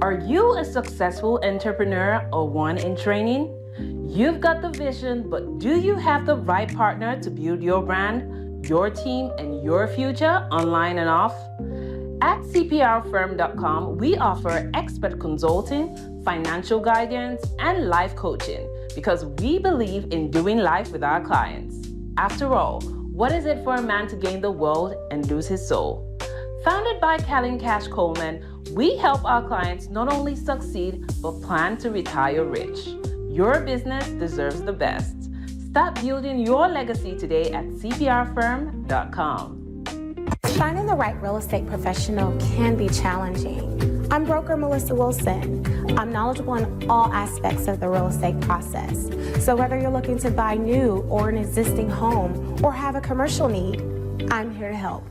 Are you a successful entrepreneur or one in training? You've got the vision, but do you have the right partner to build your brand, your team, and your future online and off? At cprfirm.com, we offer expert consulting, financial guidance, and life coaching because we believe in doing life with our clients. After all, what is it for a man to gain the world and lose his soul? Founded by Callan Cash Coleman, we help our clients not only succeed, but plan to retire rich. Your business deserves the best. Start building your legacy today at cprfirm.com. Finding the right real estate professional can be challenging. I'm broker Melissa Wilson. I'm knowledgeable in all aspects of the real estate process. So whether you're looking to buy new or an existing home or have a commercial need, I'm here to help.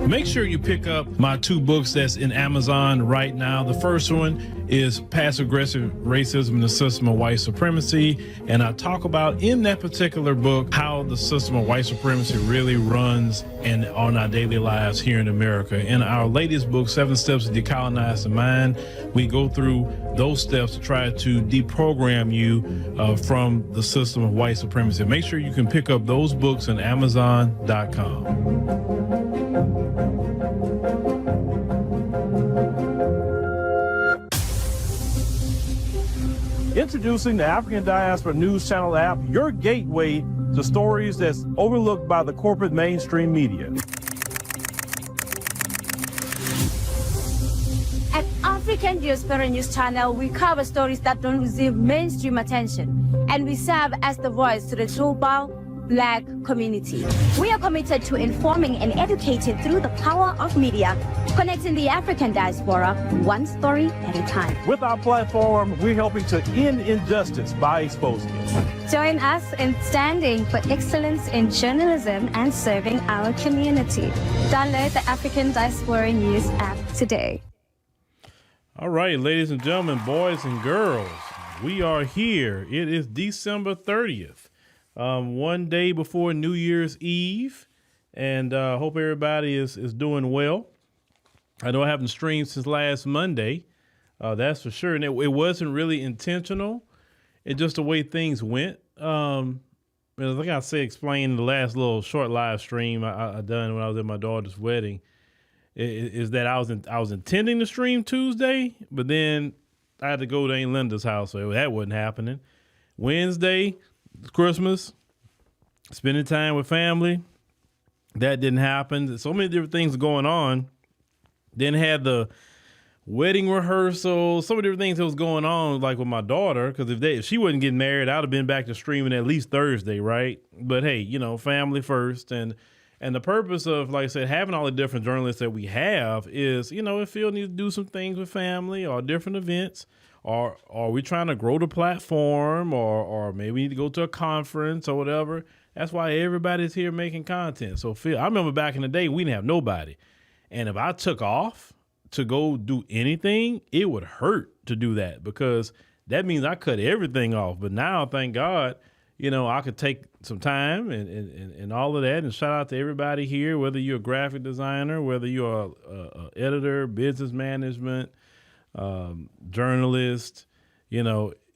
Make sure you pick up my two books that's in Amazon right now. The first one is Passive-Aggressive Racism and the System of White Supremacy. And I talk about in that particular book how the system of white supremacy really runs on our daily lives here in America. In our latest book, 7 Steps to Decolonize the Mind, we go through those steps to try to deprogram you from the system of white supremacy. Make sure you can pick up those books on Amazon.com. Introducing the African Diaspora News Channel app, your gateway to stories that's overlooked by the corporate mainstream media. At African Diaspora News Channel, we cover stories that don't receive mainstream attention, and we serve as the voice to the global Black community. We are committed to informing and educating through the power of media, connecting the African diaspora one story at a time. With our platform, we're helping to end injustice by exposing it. Join us in standing for excellence in journalism and serving our community. Download the African Diaspora News app today. All right, ladies and gentlemen, boys and girls, we are here. It is December 30th. One day before New Year's Eve, and hope everybody is doing well. I know I haven't streamed since last Monday, that's for sure, and it wasn't really intentional. It's just the way things went. Like I said, explained in the last little short live stream I done when I was at my daughter's wedding, is that I was intending to stream Tuesday, but then I had to go to Aunt Linda's house, so that wasn't happening. Wednesday, Christmas, spending time with family, that didn't happen. So many different things going on. Then had the wedding rehearsal, so many different things that was going on, like with my daughter, because if she wasn't getting married, I'd have been back to streaming at least Thursday, right? But hey, family first. And the purpose of, like I said, having all the different journalists that we have is, if Phil needs to do some things with family or different events, or are we trying to grow the platform, or maybe we need to go to a conference or whatever. That's why everybody's here making content. So Phil, I remember back in the day, we didn't have nobody. And if I took off to go do anything, it would hurt to do that because that means I cut everything off. But now, thank God, I could take some time and all of that. And shout out to everybody here, whether you're a graphic designer, whether you're a editor, business management, journalist,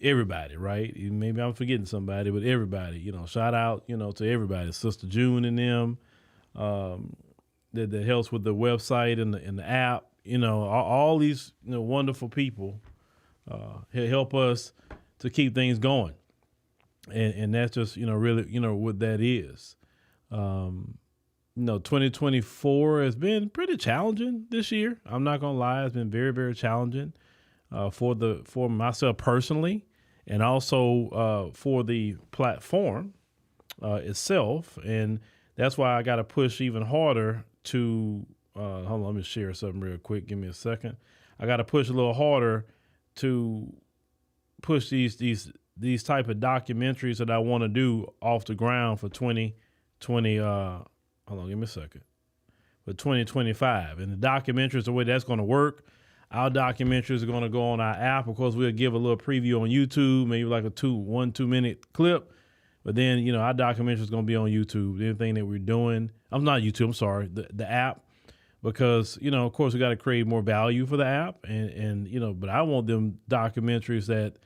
everybody, right? Maybe I'm forgetting somebody, but everybody, shout out, to everybody, Sister June and them, that helps with the website and the app, all these, wonderful people, help us to keep things going. And that's just, really, what that is. 2024 has been pretty challenging this year. I'm not going to lie. It's been very, very challenging for myself personally, and also for the platform itself. And that's why I got to push even harder to hold on, let me share something real quick. Give me a second. I got to push a little harder to push these type of documentaries that I want to do off the ground for 2020. Hold on, give me a second. For 2025. And the documentaries, the way that's going to work, our documentaries are going to go on our app. Of course, we'll give a little preview on YouTube, maybe like a 1-2 minute clip. But then, you know, our documentary is going to be on YouTube. Anything that we're doing, I'm not YouTube, I'm sorry, the app, because, you know, of course, we got to create more value for the app. And you know, but I want them documentaries that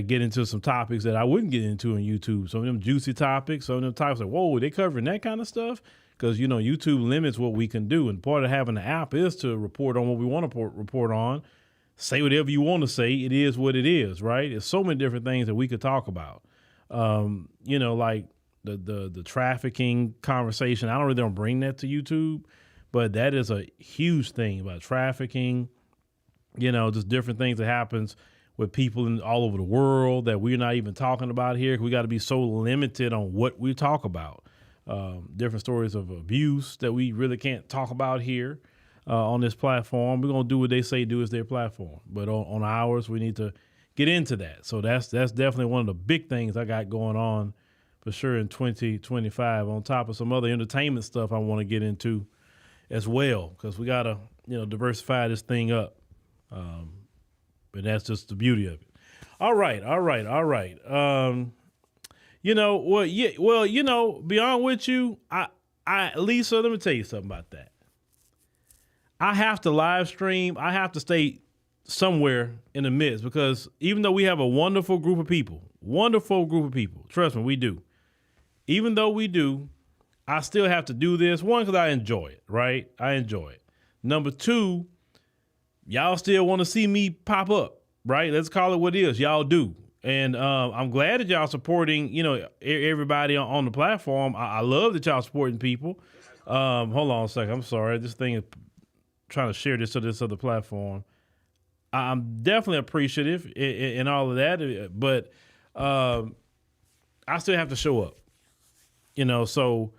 get into some topics that I wouldn't get into on YouTube. Some of them juicy topics, some of them topics like, whoa, they covering that kind of stuff? Because, you know, YouTube limits what we can do. And part of having the app is to report on what we want to report on. Say whatever you want to say. It is what it is, right? There's so many different things that we could talk about. You know, like the trafficking conversation. I don't bring that to YouTube, but that is a huge thing about trafficking. You know, just different things that happens with people all over the world that we're not even talking about here. We got to be so limited on what we talk about. Different stories of abuse that we really can't talk about here on this platform. We're going to do what they say do is their platform. But on ours, we need to get into that. So that's definitely one of the big things I got going on for sure in 2025, on top of some other entertainment stuff I want to get into as well, because we got to, you know, diversify this thing up. But that's just the beauty of it. All right. You know, well, you know, beyond with you, Lisa, let me tell you something about that. I have to live stream. I have to stay somewhere in the midst, because even though we have a wonderful group of people, trust me, we do. Even though we do, I still have to do this. One, because I enjoy it, right? I enjoy it. Number two, y'all still want to see me pop up, right? Let's call it what it is. Y'all do. And I'm glad that y'all supporting, you know, everybody on the platform. I love that y'all supporting people. Hold on a second. I'm sorry. This thing is trying to share this to this other platform. I'm definitely appreciative in all of that, but I still have to show up, you know. So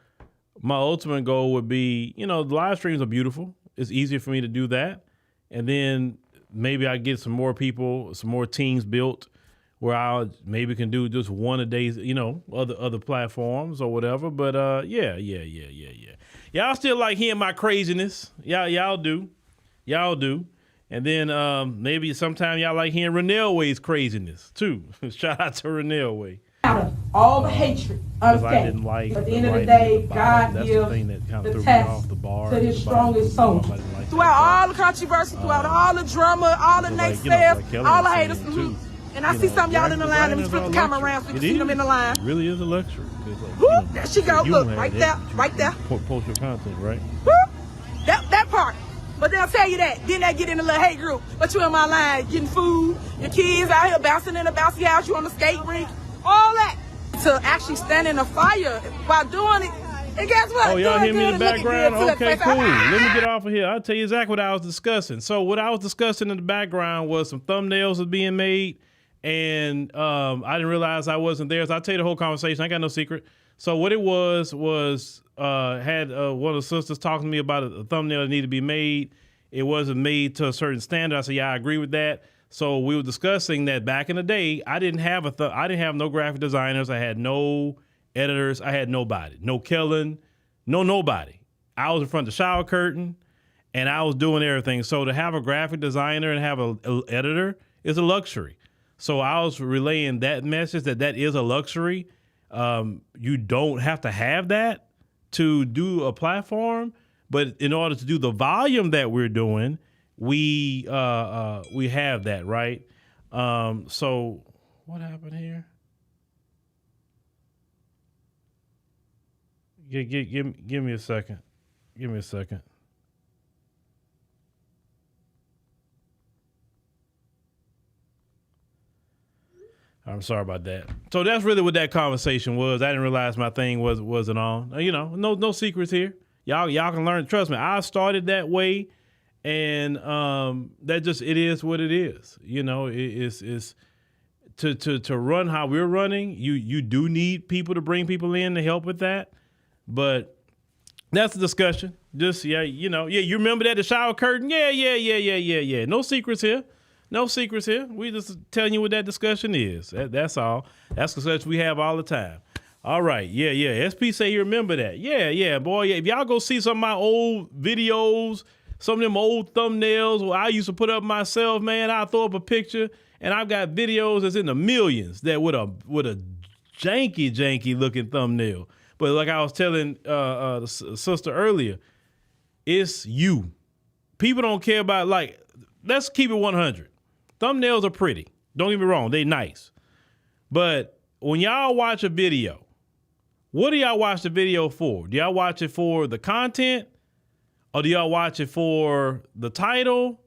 my ultimate goal would be, you know, the live streams are beautiful. It's easier for me to do that. And then maybe I get some more people, some more teams built, where I maybe can do just one a day, you know, other platforms or whatever. But yeah. Y'all still like hearing my craziness. Y'all do. And then maybe sometime y'all like hearing Renell Way's craziness too. Shout out to Renell Way. All the hatred, understand. I didn't like at the end of the day, God That's gives the thing that kind of the threw me test off the bar. to his strongest soldier. Throughout all the controversy, throughout all the drama, all the naysayers, all the haters. And I see some of y'all in the line. Let me flip the camera around so you can see them in the line. It really is a luxury. Whoop, there she go. Look, right there. Post your content, right? Whoop, that part. But they'll tell you that. Then they get in a little hate group. But you in my line getting food, your kids out here bouncing in a bouncy house, you on the skate rink, all that. To actually stand in a fire while doing it. And guess what? Oh, y'all hear me in the background? Okay, cool. Let me get off of here. I'll tell you exactly what I was discussing. So what I was discussing in the background was some thumbnails was being made, and I didn't realize I wasn't there. So I'll tell you the whole conversation. I got no secret. So what it was had one of the sisters talking to me about a thumbnail that needed to be made. It wasn't made to a certain standard. I said, yeah, I agree with that. So we were discussing that back in the day, I didn't have no graphic designers. I had no editors. I had nobody. No Kellen. Nobody. I was in front of the shower curtain, and I was doing everything. So to have a graphic designer and have an editor is a luxury. So I was relaying that message that is a luxury. You don't have to have that to do a platform, but in order to do the volume that we're doing, we have that, right? So what happened here? Give me a second. Give me a second. I'm sorry about that. So that's really what that conversation was. I didn't realize my thing wasn't on. You know, no secrets here. Y'all can learn. Trust me, I started that way, and that just it is what it is. You know, it's to run how we're running. You do need people to bring people in to help with that, but That's the discussion. Just, you remember that, the shower curtain? Yeah. No secrets here. No secrets here. We just telling you what that discussion is. That's all. That's the discussion we have all the time. All right. Yeah. SP say you remember that. Yeah, boy. Yeah. If y'all go see some of my old videos, some of them old thumbnails where I used to put up myself, man, I'll throw up a picture and I've got videos that's in the millions that with a janky looking thumbnail. But like I was telling the sister earlier, it's you. People don't care about, like, let's keep it 100. Thumbnails are pretty. Don't get me wrong. They nice. But when y'all watch a video, what do y'all watch the video for? Do y'all watch it for the content? Or do y'all watch it for the title?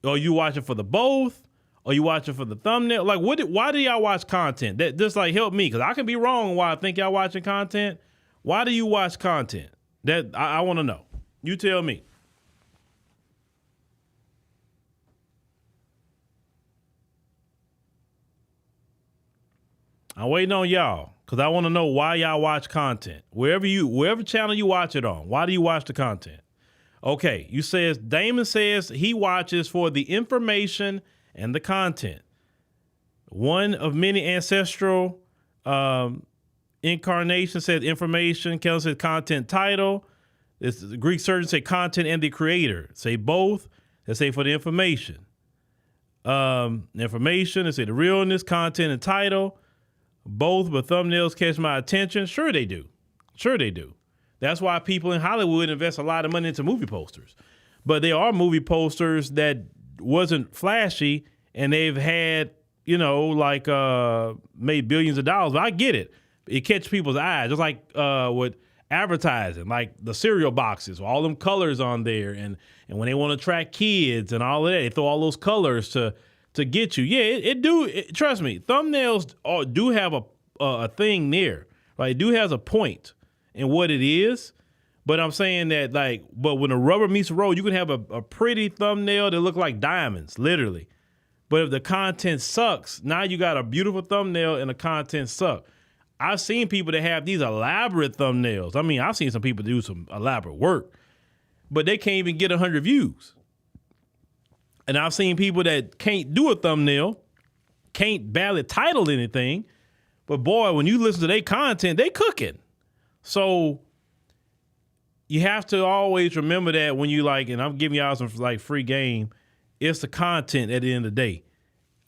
Or you watch it for the both? Or you watch it for the thumbnail? Like, why do y'all watch content? That just, like, help me, because I can be wrong why I think y'all watching content. Why do you watch content? That I want to know. You tell me. I'm waiting on y'all because I want to know why y'all watch content. Wherever channel you watch it on, why do you watch the content? Okay, Damon says he watches for the information and the content. One of many ancestral incarnations says information. Kelly says content title. The Greek surgeon say content and the creator. Say both. They say for the information. Information, they say the realness, content, and title. Both, but thumbnails catch my attention. Sure they do. That's why people in Hollywood invest a lot of money into movie posters. But there are movie posters that wasn't flashy and they've had, made billions of dollars. But I get it. It catches people's eyes. Just like with advertising, like the cereal boxes, all them colors on there. And when they want to attract kids and all of that, they throw all those colors to get you. Yeah, trust me, thumbnails do have a thing there. Right? It do has a point in what it is. But I'm saying that, but when the rubber meets the road, you can have a pretty thumbnail that look like diamonds, literally. But if the content sucks, now you got a beautiful thumbnail and the content sucks. I've seen people that have these elaborate thumbnails. I mean, I've seen some people do some elaborate work, but they can't even get 100 views. And I've seen people that can't do a thumbnail, can't barely title anything, but boy, when you listen to their content, they cooking. So you have to always remember that when you and I'm giving y'all some free game, it's the content at the end of the day.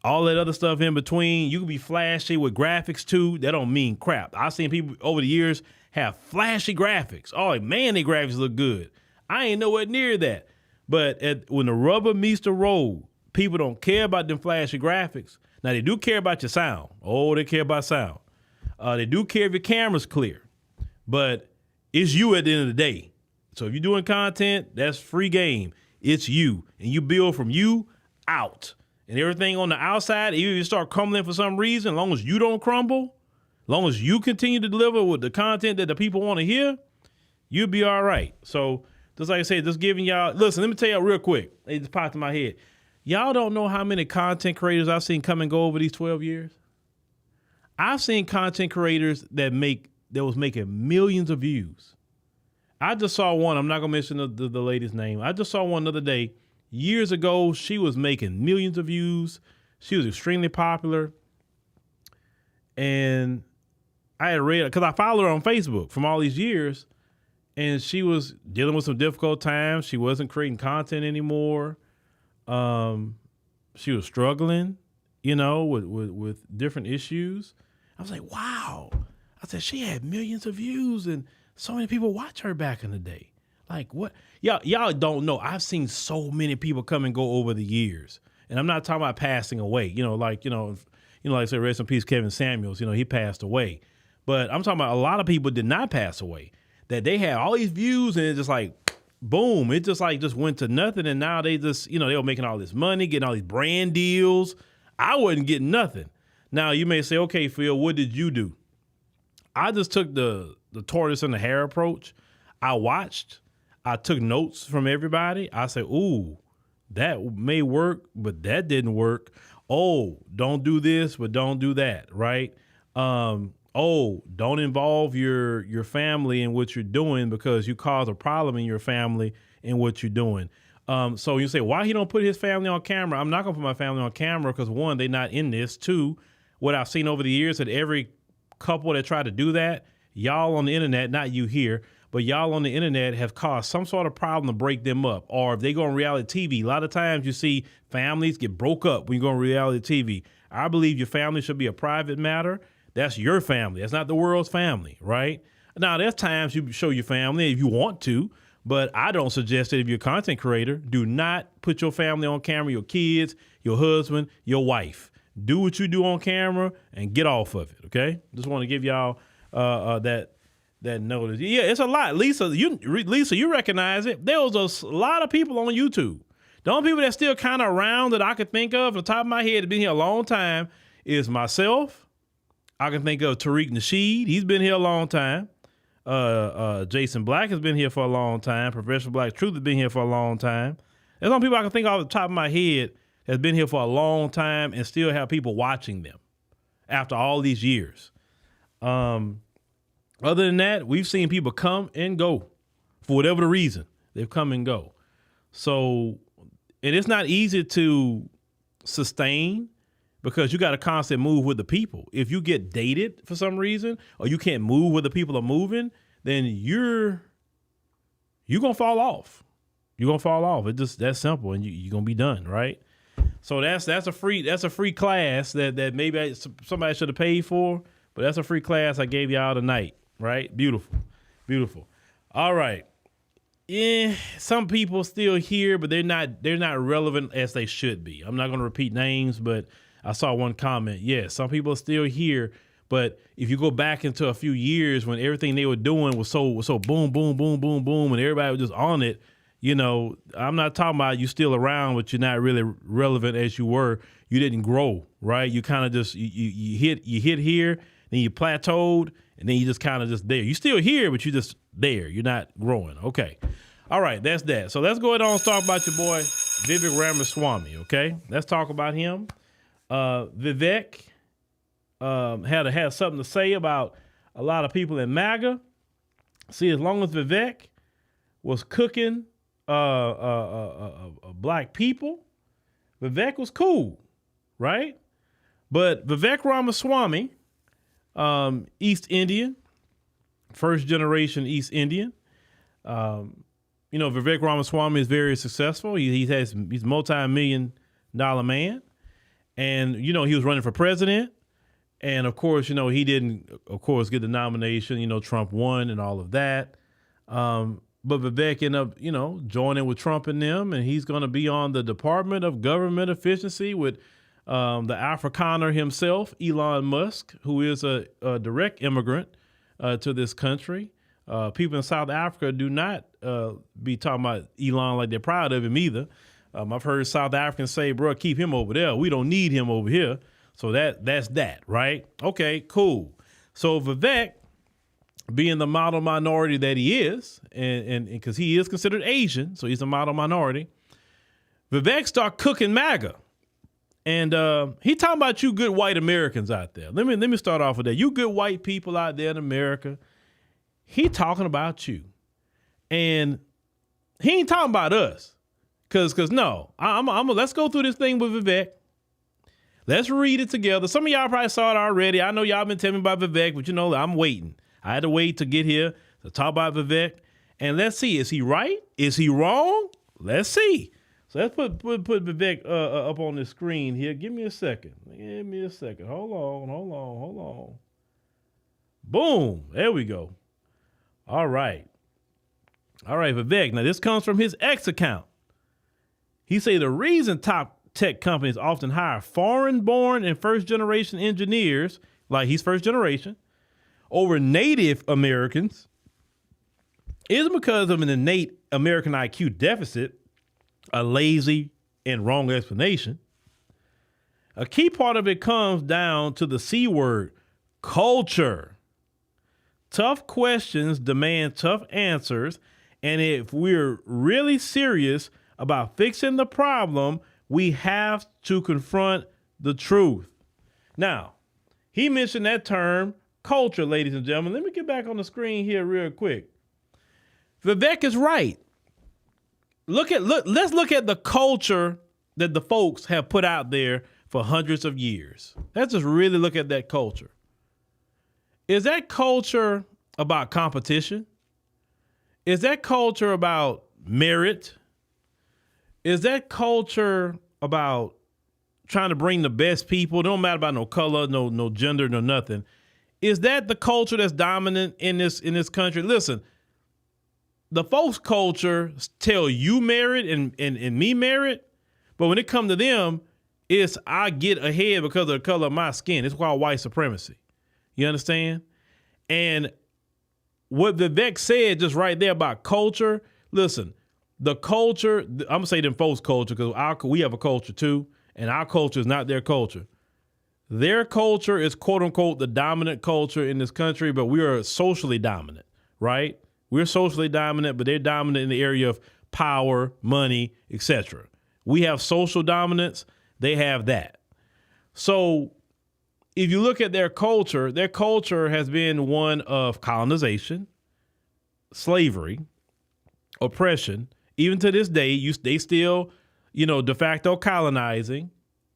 All that other stuff in between, you can be flashy with graphics too. That don't mean crap. I've seen people over the years have flashy graphics. Oh man, their graphics look good. I ain't nowhere near that. But when the rubber meets the road, people don't care about them flashy graphics. Now, they do care about your sound. Oh, they care about sound. They do care if your camera's clear. But it's you at the end of the day. So if you're doing content, that's free game. It's you. And you build from you out. And everything on the outside, even if you start crumbling for some reason, as long as you don't crumble, as long as you continue to deliver with the content that the people want to hear, you'll be all right. So just like I said, just giving y'all, listen, let me tell y'all real quick. It just popped in my head. Y'all don't know how many content creators I've seen come and go over these 12 years. I've seen content creators that was making millions of views. I just saw one. I'm not going to mention the lady's name. I just saw one the other day. Years ago, she was making millions of views. She was extremely popular. And I had read, because I followed her on Facebook from all these years. And she was dealing with some difficult times. She wasn't creating content anymore. She was struggling, with different issues. I was like, wow. I said, she had millions of views and so many people watch her back in the day. Like what? Y'all don't know. I've seen so many people come and go over the years. And I'm not talking about passing away. Like I said, rest in peace, Kevin Samuels, he passed away. But I'm talking about a lot of people did not pass away. That they had all these views and it's just like, boom, it just went to nothing. And now they just, they were making all this money, getting all these brand deals. I wasn't getting nothing. Now you may say, okay, Phil, what did you do? I just took the tortoise and the hare approach. I watched, I took notes from everybody. I said, ooh, that may work, but that didn't work. Oh, don't do this, but don't do that. Right. oh, don't involve your family in what you're doing because you cause a problem in your family in what you're doing. So you say, why he don't put his family on camera? I'm not gonna put my family on camera because one, they're not in this. Two, what I've seen over the years that every couple that try to do that, y'all on the internet, not you here, but y'all on the internet have caused some sort of problem to break them up. Or if they go on reality TV, a lot of times you see families get broke up when you go on reality TV. I believe your family should be a private matter. That's your family. That's not the world's family, right? Now, there's times you show your family if you want to, but I don't suggest that if you're a content creator, do not put your family on camera, your kids, your husband, your wife. Do what you do on camera and get off of it, okay? Just want to give y'all that notice. Yeah, it's a lot. Lisa, you recognize it. There was a lot of people on YouTube. The only people that's still kind of around that I could think of, on the top of my head, have been here a long time, is myself. I can think of Tariq Nasheed. He's been here a long time. Jason Black has been here for a long time. Professional Black Truth has been here for a long time. There's some people I can think off the top of my head has been here for a long time and still have people watching them after all these years. Other than that, we've seen people come and go for whatever the reason. They've come and go. So, and it's not easy to sustain because you got to constantly move with the people. If you get dated for some reason or you can't move where the people are moving, then you're going to fall off. You're going to fall off. It's just that simple and you're going to be done, right? So that's a free class that maybe somebody should have paid for, but that's a free class I gave y'all tonight, right? Beautiful. All right. Yeah, some people still here, but they're not relevant as they should be. I'm not going to repeat names, but I saw one comment. Yes, some people are still here, but if you go back into a few years when everything they were doing was so boom, boom, boom, boom, boom, and everybody was just on it, you know, I'm not talking about you still around, but you're not really relevant as you were. You didn't grow, right? You kind of just you hit here, then you plateaued, and then you just kind of just there. You're still here, but you're just there. You're not growing. Okay. All right, that's that. So let's go ahead and talk about your boy, Vivek Ramaswamy, okay? Let's talk about him. Vivek had something to say about a lot of people in MAGA. See, as long as Vivek was cooking black people, Vivek was cool, right? But Vivek Ramaswamy, East Indian, first generation East Indian. Vivek Ramaswamy is very successful. He's a multi-million-dollar man. And, he was running for president. And, of course, he didn't, get the nomination. Trump won and all of that. But Vivek ended up, joining with Trump and them. And he's going to be on the Department of Government Efficiency with the Afrikaner himself, Elon Musk, who is a direct immigrant to this country. People in South Africa do not be talking about Elon like they're proud of him either. I've heard South Africans say, bro, keep him over there. We don't need him over here. So that's that, right? Okay, cool. So Vivek, being the model minority that he is, and because he is considered Asian, so he's a model minority, Vivek start cooking MAGA. And he talking about you good white Americans out there. Let me start off with that. You good white people out there in America. He talking about you. And he ain't talking about us. Cause no, let's go through this thing with Vivek. Let's read it together. Some of y'all probably saw it already. I know y'all been telling me about Vivek, but I'm waiting. I had to wait to get here to talk about Vivek. And let's see, is he right? Is he wrong? Let's see. So let's put Vivek up on the screen here. Give me a second. Hold on. Boom. There we go. All right, Vivek. Now, this comes from his X account. He say the reason top tech companies often hire foreign-born and first-generation engineers, like he's first generation, over Native Americans is because of an innate American IQ deficit, a lazy and wrong explanation. A key part of it comes down to the C word, culture. Tough questions demand tough answers, and if we're really serious about fixing the problem, we have to confront the truth. Now, he mentioned that term, culture, ladies and gentlemen. Let me get back on the screen here real quick. Vivek is right. Let's look at the culture that the folks have put out there for hundreds of years. Let's just really look at that culture. Is that culture about competition? Is that culture about merit? Is that culture about trying to bring the best people? It don't matter about no color, no gender, no nothing. Is that the culture that's dominant in this country? Listen, the folks' culture tell you merit and me merit, but when it comes to them, it's I get ahead because of the color of my skin. It's called white supremacy. You understand? And what Vivek said just right there about culture, listen, the culture, I'm going to say them folks' culture because we have a culture too, and our culture is not their culture. Their culture is, quote unquote, the dominant culture in this country, but we are socially dominant, right? We're socially dominant, but they're dominant in the area of power, money, etc. We have social dominance. They have that. So if you look at their culture has been one of colonization, slavery, oppression. Even to this day, they still, de facto colonizing,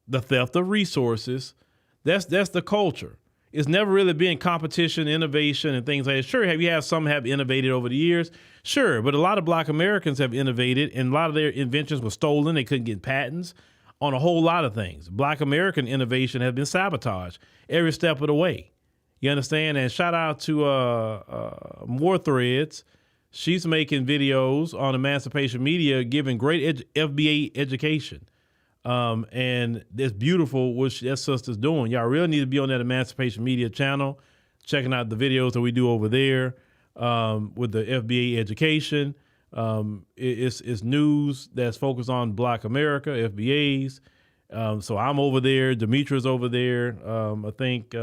the theft of resources. That's the culture. It's never really been competition, innovation, and things like that. Sure, some have innovated over the years? Sure, but a lot of Black Americans have innovated, and a lot of their inventions were stolen. They couldn't get patents on a whole lot of things. Black American innovation has been sabotaged every step of the way. You understand? And shout out to More Threads. She's making videos on Emancipation Media, giving great FBA education. And it's beautiful what that sister's doing. Y'all really need to be on that Emancipation Media channel, checking out the videos that we do over there with the FBA education. It's news that's focused on Black America, FBAs. So I'm over there. Demetra's over there. I think,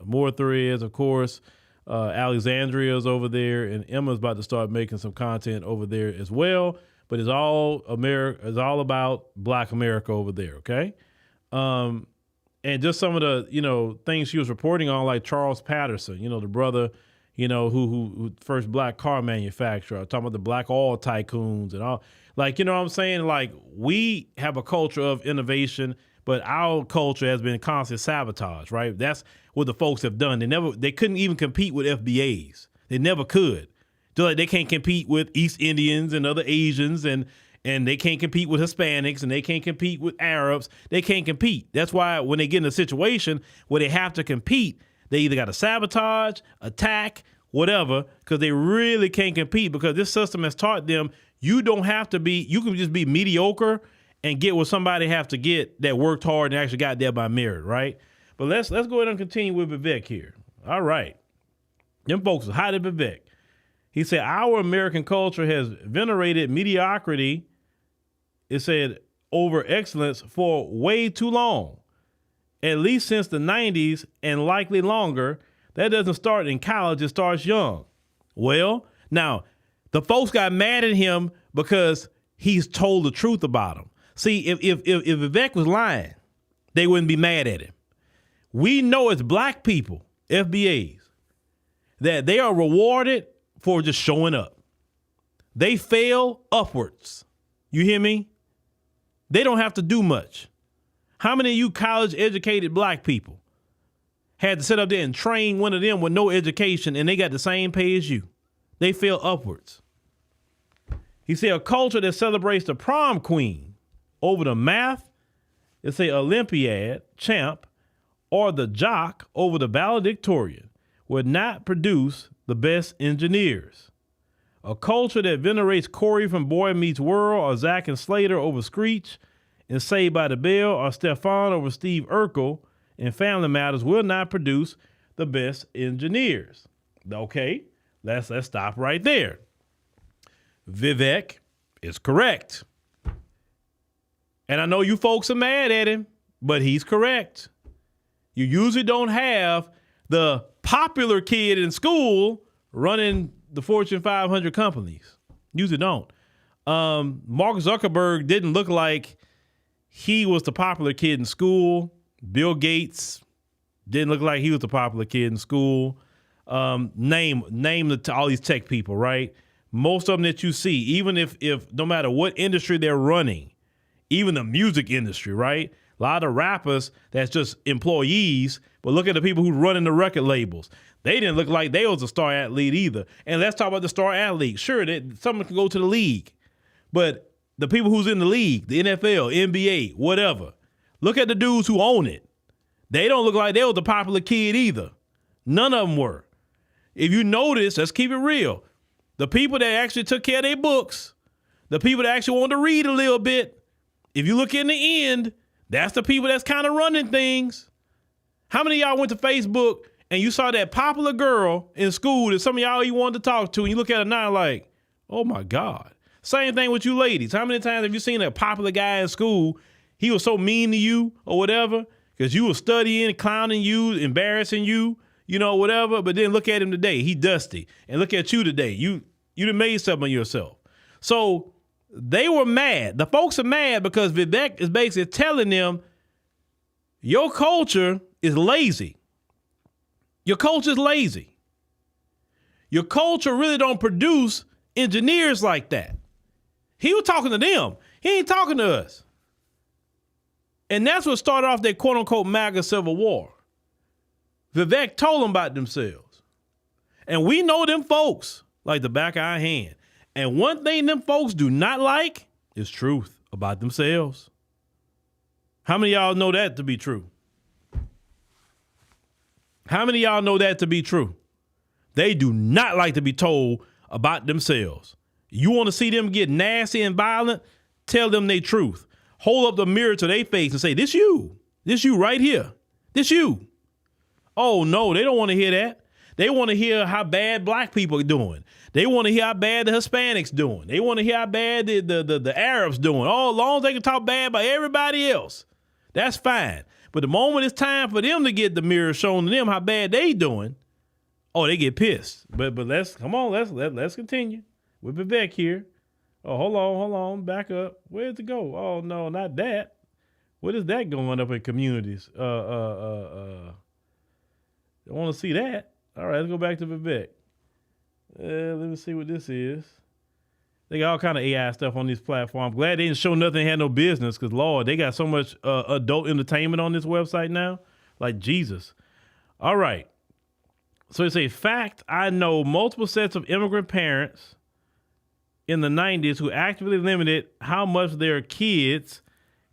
More Threads, of course. Alexandria's over there, and Emma's about to start making some content over there as well. But it's all about Black America over there, okay? And just some of the, things she was reporting on, like Charles Patterson, the brother, who first Black car manufacturer, talking about the Black oil tycoons and all. Like, what I'm saying? Like, we have a culture of innovation, but our culture has been constant sabotage, right? That's what the folks have done. They couldn't even compete with FBAs. They never could. Just like they can't compete with East Indians and other Asians, and they can't compete with Hispanics, and they can't compete with Arabs. They can't compete. That's why when they get in a situation where they have to compete, they either got to sabotage, attack, whatever, because they really can't compete, because this system has taught them you can just be mediocre and get what somebody have to get that worked hard and actually got there by merit, right? But let's go ahead and continue with Vivek here. All right. Them folks are hot at Vivek. He said, our American culture has venerated mediocrity, it said, over excellence for way too long, at least since the 90s and likely longer. That doesn't start in college, it starts young. Well, now, the folks got mad at him because he's told the truth about them. See, if Vivek was lying, they wouldn't be mad at him. We know as Black people, FBAs, that they are rewarded for just showing up. They fail upwards. You hear me? They don't have to do much. How many of you college-educated Black people had to sit up there and train one of them with no education and they got the same pay as you? They fail upwards. He said a culture that celebrates the prom queen over the math, it's a Olympiad champ, or the jock over the valedictorian would not produce the best engineers. A culture that venerates Corey from Boy Meets World, or Zach and Slater over Screech, and Saved by the Bell, or Stefan over Steve Urkel in Family Matters will not produce the best engineers. Okay, let's stop right there. Vivek is correct. And I know you folks are mad at him, but he's correct. You usually don't have the popular kid in school running the Fortune 500 companies. Usually don't. Mark Zuckerberg didn't look like he was the popular kid in school. Bill Gates, Didn't look like he was a popular kid in school. Name all these tech people, right? Most of them that you see, even if no matter what industry they're running, even the music industry, right? A lot of rappers that's just employees, but look at the people who running the record labels. They didn't look like they was a star athlete either. And let's talk about the star athlete. Sure, someone can go to the league, but the people who's in the league, the NFL, NBA, whatever, look at the dudes who own it. They don't look like they was a popular kid either. None of them were. If you notice, let's keep it real. The people that actually took care of their books, the people that actually wanted to read a little bit, if you look in the end, that's the people that's kind of running things. How many of y'all went to Facebook and you saw that popular girl in school that some of y'all you wanted to talk to, and you look at her now like, oh my God. Same thing with you ladies. How many times have you seen a popular guy in school, he was so mean to you or whatever, because you were studying, clowning you, embarrassing you, whatever, but then look at him today. He dusty. And look at you today. You done made something of yourself. So they were mad. The folks are mad because Vivek is basically telling them, your culture is lazy. Your culture is lazy. Your culture really don't produce engineers like that. He was talking to them. He ain't talking to us. And that's what started off their quote unquote MAGA civil war. Vivek told them about themselves. And we know them folks like the back of our hand. And one thing them folks do not like is truth about themselves. How many of y'all know that to be true? How many of y'all know that to be true? They do not like to be told about themselves. You want to see them get nasty and violent? Tell them their truth. Hold up the mirror to their face and say, this you right here. This you. Oh no, they don't want to hear that. They want to hear how bad black people are doing. They want to hear how bad the Hispanics doing. They want to hear how bad the Arabs doing. Oh, as long as they can talk bad about everybody else, that's fine. But the moment it's time for them to get the mirror shown to them how bad they doing, oh, they get pissed. But let's continue. We'll be back here. Oh, hold on, back up. Where's it go? Oh no, not that. What is that going up in communities? I want to see that. All right, let's go back to Vivek. Let me see what this is. They got all kind of AI stuff on this platform. I'm glad they didn't show nothing had no business, because Lord, they got so much adult entertainment on this website now. Like Jesus. All right. So it's a fact. I know multiple sets of immigrant parents in the 90s who actively limited how much their kids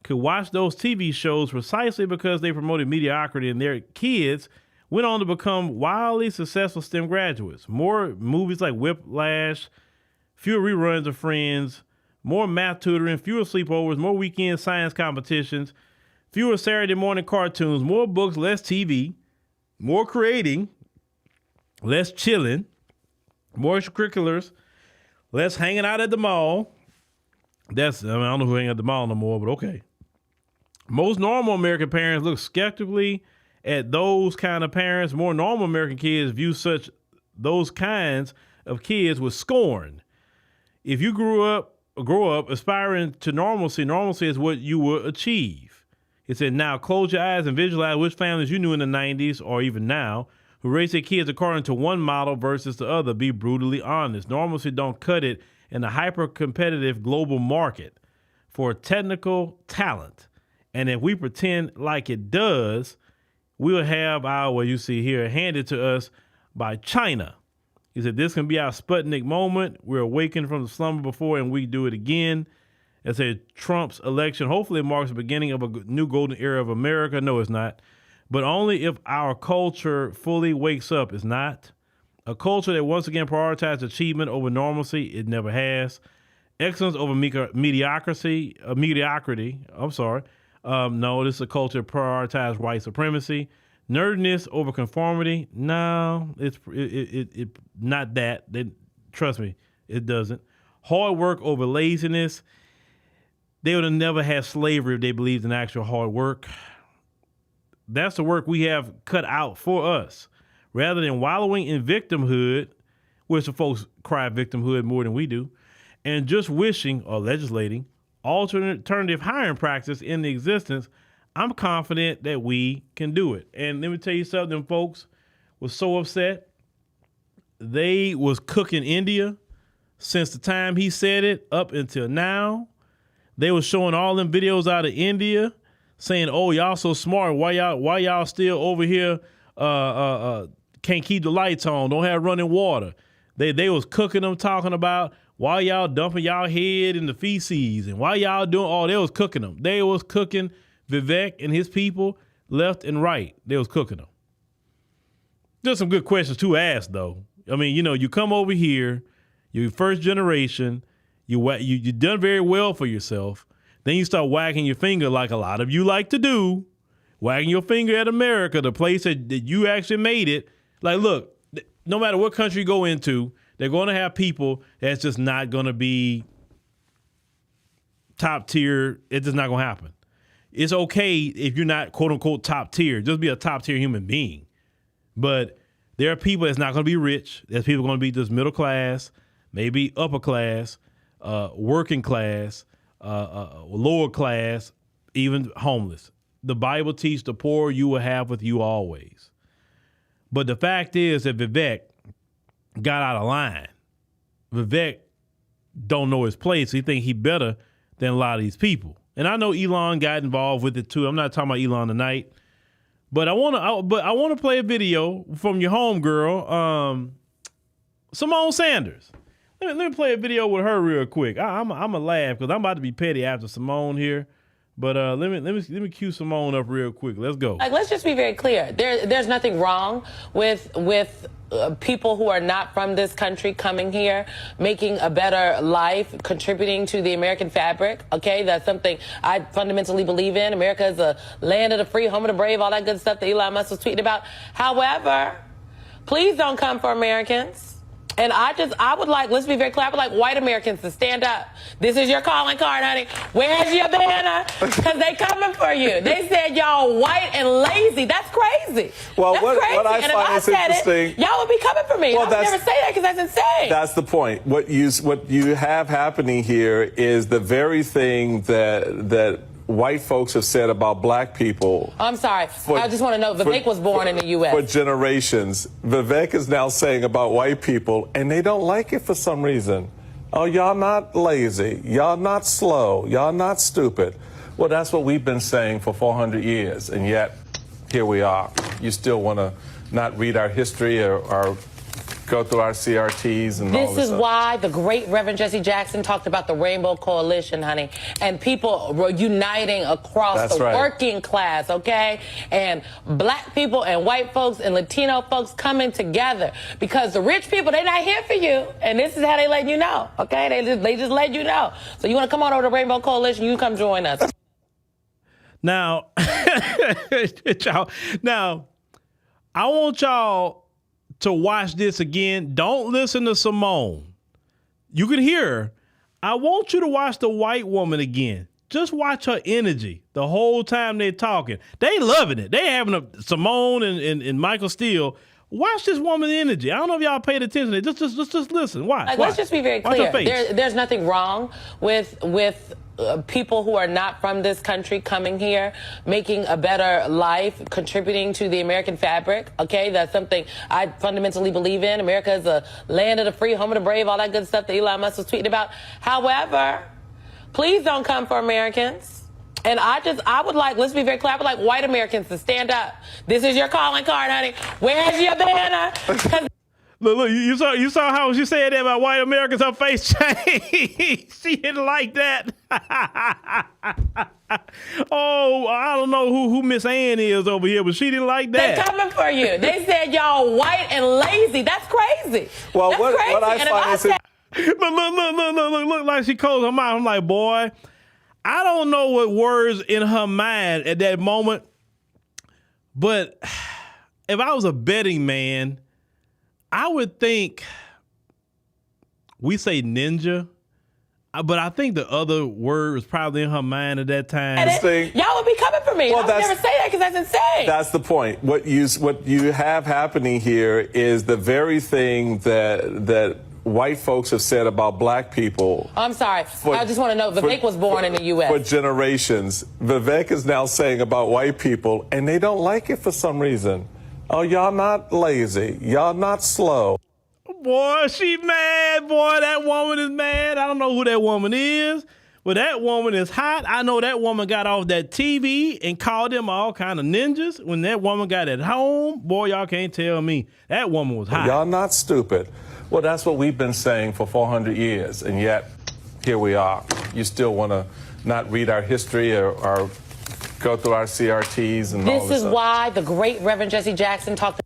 could watch those TV shows precisely because they promoted mediocrity, and their kids went on to become wildly successful STEM graduates. More movies like Whiplash, fewer reruns of Friends, more math tutoring, fewer sleepovers, more weekend science competitions, fewer Saturday morning cartoons, more books, less TV, more creating, less chilling, more extracurriculars, less hanging out at the mall. I don't know who hang at the mall no more, but okay. Most normal American parents look skeptically at those kind of parents. More normal American kids view those kinds of kids with scorn. If you grow up aspiring to normalcy is what you will achieve. It said, now close your eyes and visualize which families you knew in the 90s or even now who raise their kids according to one model versus the other. Be brutally honest. Normalcy don't cut it in a hyper-competitive global market for technical talent. And if we pretend like it does, we'll have our, what you see here, handed to us by China. He said, this can be our Sputnik moment. We're awakened from the slumber before, and we do it again. It said Trump's election hopefully marks the beginning of a new golden era of America. No, it's not. But only if our culture fully wakes up. It's not. A culture that once again prioritizes achievement over normalcy. It never has. Excellence over mediocrity. No, this is a culture that prioritizes white supremacy. Nerdiness over conformity. No, it's not that. Trust me, it doesn't. Hard work over laziness. They would have never had slavery if they believed in actual hard work. That's the work we have cut out for us. Rather than wallowing in victimhood, which the folks cry victimhood more than we do, and just wishing or legislating alternative hiring practice in the existence, I'm confident that we can do it. And let me tell you something, them folks was so upset. They was cooking India since the time he said it up until now. They was showing all them videos out of India saying, oh, y'all so smart. Why y'all still over here can't keep the lights on, don't have running water. They was cooking them, talking about why y'all dumping y'all head in the feces and why y'all doing all. They was cooking them. They was cooking Vivek and his people left and right. They was cooking them. Just some good questions to ask, though. I mean, you know, you come over here, you're first generation, you done very well for yourself. Then you start wagging your finger like a lot of you like to do, wagging your finger at America, the place that you actually made it. Like, look, no matter what country you go into, they're going to have people that's just not going to be top tier. It's just not going to happen. It's okay if you're not, quote unquote, top tier. Just be a top tier human being. But there are people that's not going to be rich. There's people going to be just middle class, maybe upper class, working class, lower class, even homeless. The Bible teaches the poor you will have with you always. But the fact is that Vivek got out of line. Vivek don't know his place. He think he better than a lot of these people. And I know Elon got involved with it too. I'm not talking about Elon tonight. But I want to play a video from your homegirl, Simone Sanders. Let me play a video with her real quick. I'm gonna laugh because I'm about to be petty after Simone here. But let me cue Simone up real quick. Let's go. Like, let's just be very clear. There's nothing wrong with people who are not from this country coming here, making a better life, contributing to the American fabric. Okay, that's something I fundamentally believe in. America is a land of the free, home of the brave, all that good stuff that Elon Musk was tweeting about. However, please don't come for Americans. And I would like, let's be very clear, I would like white Americans to stand up. This is your calling card, honey. Where's your banner? Because they coming for you. They said y'all white and lazy. That's crazy. Well, that's what crazy. I and find if I said it, y'all would be coming for me. Well, I would never say that because that's insane. That's the point. What you have happening here is the very thing that white folks have said about black people. I'm sorry. I just want to know, Vivek was born in the U.S. For generations. Vivek is now saying about white people, and they don't like it for some reason. Oh, y'all not lazy. Y'all not slow. Y'all not stupid. Well, that's what we've been saying for 400 years, and yet here we are. You still want to not read our history or go through our CRTs and all this stuff. This is why the great Reverend Jesse Jackson talked about the Rainbow Coalition, honey, and people were uniting across working class, okay? And black people and white folks and Latino folks coming together because the rich people, they're not here for you, and this is how they letting you know, okay? They just let you know. So you want to come on over to the Rainbow Coalition, you come join us. Now, now, I want y'all to watch this again. Don't listen to Simone. You can hear her. I want you to watch the white woman again. Just watch her energy the whole time they're talking. They loving it. They having Simone and Michael Steele. Watch this woman's energy. I don't know if y'all paid attention. Just listen. Watch. Let's just be very clear. There's nothing wrong with people who are not from this country coming here, making a better life, contributing to the American fabric. Okay, that's something I fundamentally believe in. America is a land of the free, home of the brave, all that good stuff that Elon Musk was tweeting about. However, please don't come for Americans. And I would like, let's be very clear, I would like white Americans to stand up. This is your calling card, honey. Where's your banner? Look, you saw how she said that about white Americans, her face changed. She didn't like that. Oh, I don't know who Miss Ann is over here, but she didn't like that. They're coming for you. They said y'all white and lazy. That's crazy. Well, that's what crazy. I find is look like she closed her mouth. I'm like, boy, I don't know what words in her mind at that moment, but if I was a betting man, I would think we say ninja, but I think the other word was probably in her mind at that time. Y'all would be coming for me. Well, I would never say that because that's insane. That's the point. What you have happening here is the very thing that white folks have said about black people. I'm sorry. I just want to know, Vivek was born in the U.S. For generations. Vivek is now saying about white people, and they don't like it for some reason. Oh, y'all not lazy. Y'all not slow. Boy, she mad. Boy, that woman is mad. I don't know who that woman is, but that woman is hot. I know that woman got off that TV and called them all kind of ninjas. When that woman got at home, boy, y'all can't tell me. That woman was hot. Y'all not stupid. Well, that's what we've been saying for 400 years, and yet here we are. You still want to not read our history or go through our CRTs and all this is why the great Reverend Jesse Jackson talked.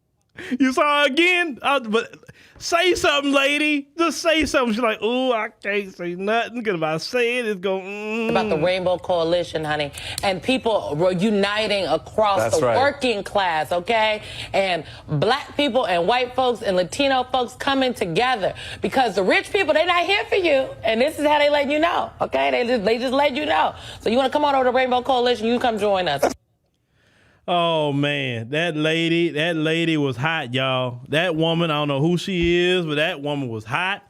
You saw her again? But say something, lady. Just say something. She's like, oh, I can't say nothing because if I say it, it's going about the Rainbow Coalition, honey, and people were uniting across the working class, okay? And black people and white folks and Latino folks coming together because the rich people, they're not here for you, and this is how they let you know, okay? They just let you know. So you want to come on over to Rainbow Coalition, you come join us. Oh, man, that lady was hot, y'all. That woman, I don't know who she is, but that woman was hot.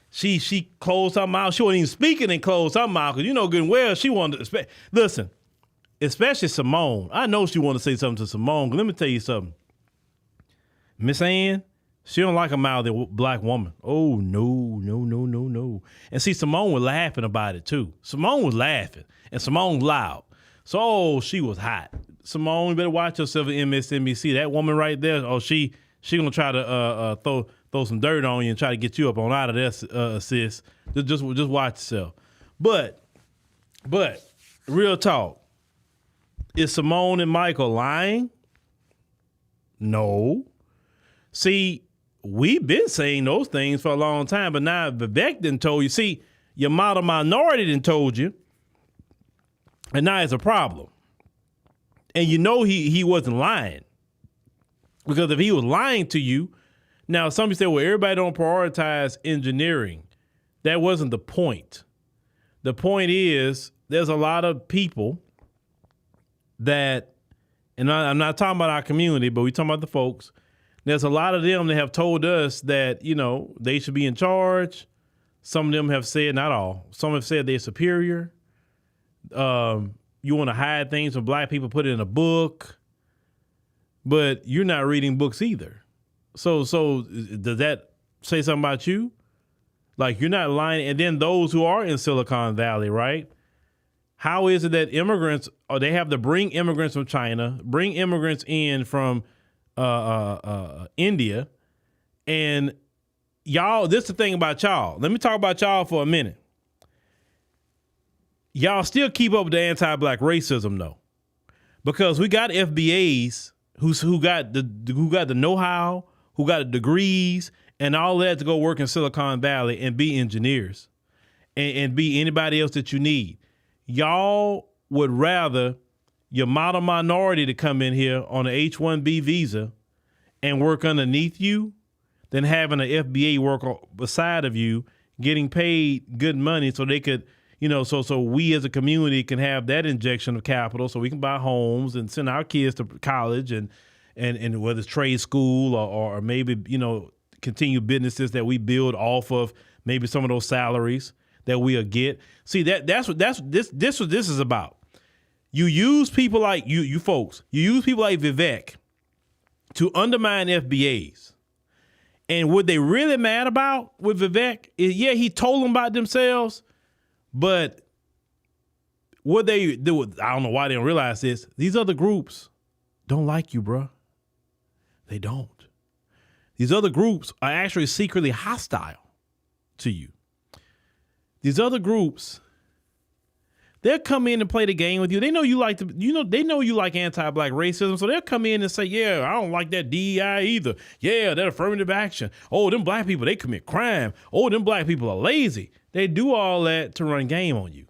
She closed her mouth. She wasn't even speaking and closed her mouth because you know good and well she wanted to listen, especially Simone. I know she wanted to say something to Simone. Let me tell you something. Miss Ann, she don't like a mouthy black woman. Oh, no. And see, Simone was laughing about it, too. Simone was laughing, and Simone's loud. So, she was hot. Simone, you better watch yourself at MSNBC. That woman right there, she gonna try to throw some dirt on you and try to get you up on out of there, sis. Just watch yourself. But real talk, is Simone and Michael lying? No. See, we've been saying those things for a long time, but now Vivek done told you. See, your model minority done told you, and now it's a problem. And you know he wasn't lying. Because if he was lying to you, now somebody say, well, everybody don't prioritize engineering. That wasn't the point. The point is there's a lot of people that, and I'm not talking about our community, but we're talking about the folks. There's a lot of them that have told us that, you know, they should be in charge. Some of them have said, not all, some have said they're superior. You want to hide things from black people, put it in a book, but you're not reading books either. So does that say something about you? Like you're not lying. And then those who are in Silicon Valley, right? How is it that immigrants, or they have to bring immigrants from China, bring immigrants in from India, and y'all, this is the thing about y'all. Let me talk about y'all for a minute. Y'all still keep up with the anti-black racism though, because we got FBAs who got the know-how, who got the degrees and all that to go work in Silicon Valley and be engineers and be anybody else that you need. Y'all would rather your model minority to come in here on an H-1B visa and work underneath you than having an FBA work beside of you, getting paid good money so they could, you know, so we as a community can have that injection of capital so we can buy homes and send our kids to college and whether it's trade school or maybe, you know, continue businesses that we build off of maybe some of those salaries that we'll get. See, that's what this is about. You use people like you folks, you use people like Vivek to undermine FBAs. And what they really mad about with Vivek is, yeah, he told them about themselves, but what they do, I don't know why they don't realize this. These other groups don't like you, bruh. They don't. These other groups are actually secretly hostile to you. These other groups, they'll come in and play the game with you. They know you like they know you like anti-black racism, so they'll come in and say, yeah, I don't like that DEI either. Yeah, that affirmative action. Oh, them black people, they commit crime. Oh, them black people are lazy. They do all that to run game on you.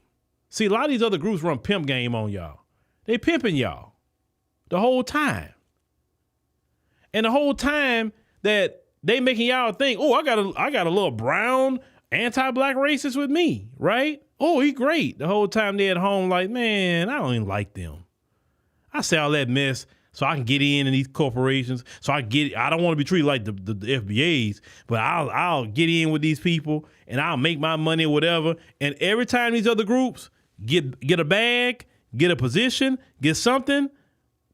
See, a lot of these other groups run pimp game on y'all. They pimping y'all the whole time. And the whole time that they making y'all think, oh, I got a little brown anti-black racist with me, right? Oh, he great. The whole time they at home like, man, I don't even like them. I say all that mess so I can get in these corporations. So I don't want to be treated like the FBAs, but I'll get in with these people and I'll make my money or whatever. And every time these other groups get a bag, get a position, get something,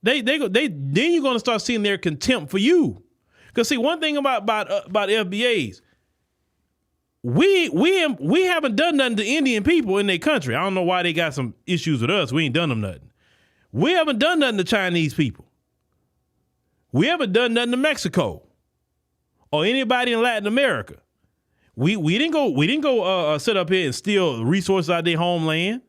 then you're going to start seeing their contempt for you. Because see, one thing about FBAs, we haven't done nothing to Indian people in their country. I don't know why they got some issues with us. We ain't done them nothing. We haven't done nothing to Chinese people. We haven't done nothing to Mexico or anybody in Latin America. We didn't go sit up here and steal resources out of their homeland.